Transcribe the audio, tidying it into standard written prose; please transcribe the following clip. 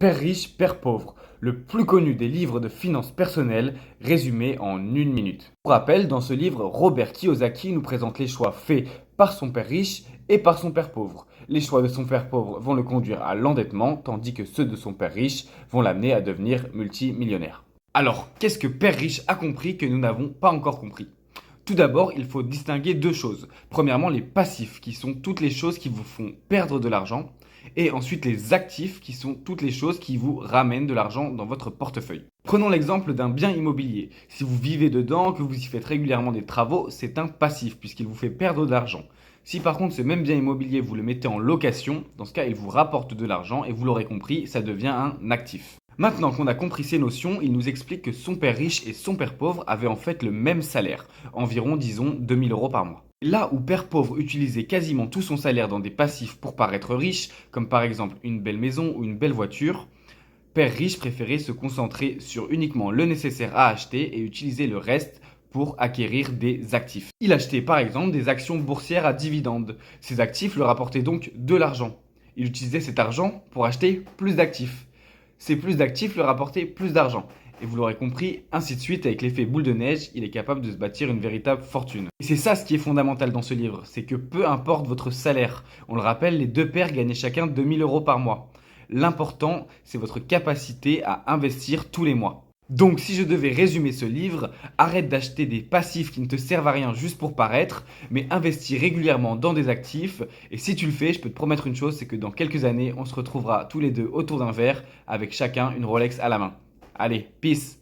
Père riche, père pauvre, le plus connu des livres de finances personnelles, résumé en une minute. Pour rappel, dans ce livre, Robert Kiyosaki nous présente les choix faits par son père riche et par son père pauvre. Les choix de son père pauvre vont le conduire à l'endettement, tandis que ceux de son père riche vont l'amener à devenir multimillionnaire. Alors, qu'est-ce que père riche a compris que nous n'avons pas encore compris? Tout d'abord, il faut distinguer deux choses. Premièrement, les passifs, qui sont toutes les choses qui vous font perdre de l'argent. Et ensuite, les actifs, qui sont toutes les choses qui vous ramènent de l'argent dans votre portefeuille. Prenons l'exemple d'un bien immobilier. Si vous vivez dedans, que vous y faites régulièrement des travaux, c'est un passif, puisqu'il vous fait perdre de l'argent. Si par contre ce même bien immobilier, vous le mettez en location, dans ce cas, il vous rapporte de l'argent et vous l'aurez compris, ça devient un actif. Maintenant qu'on a compris ces notions, il nous explique que son père riche et son père pauvre avaient en fait le même salaire, environ disons 2000 euros par mois. Là où père pauvre utilisait quasiment tout son salaire dans des passifs pour paraître riche, comme par exemple une belle maison ou une belle voiture, père riche préférait se concentrer sur uniquement le nécessaire à acheter et utiliser le reste pour acquérir des actifs. Il achetait par exemple des actions boursières à dividendes. Ces actifs leur apportaient donc de l'argent. Il utilisait cet argent pour acheter plus d'actifs. Ces plus d'actifs leur apportaient plus d'argent. Et vous l'aurez compris, ainsi de suite, avec l'effet boule de neige, il est capable de se bâtir une véritable fortune. Et c'est ça ce qui est fondamental dans ce livre, c'est que peu importe votre salaire, on le rappelle, les deux pères gagnaient chacun 2000 euros par mois. L'important, c'est votre capacité à investir tous les mois. Donc si je devais résumer ce livre, arrête d'acheter des passifs qui ne te servent à rien juste pour paraître, mais investis régulièrement dans des actifs. Et si tu le fais, je peux te promettre une chose, c'est que dans quelques années, on se retrouvera tous les deux autour d'un verre avec chacun une Rolex à la main. Allez, peace!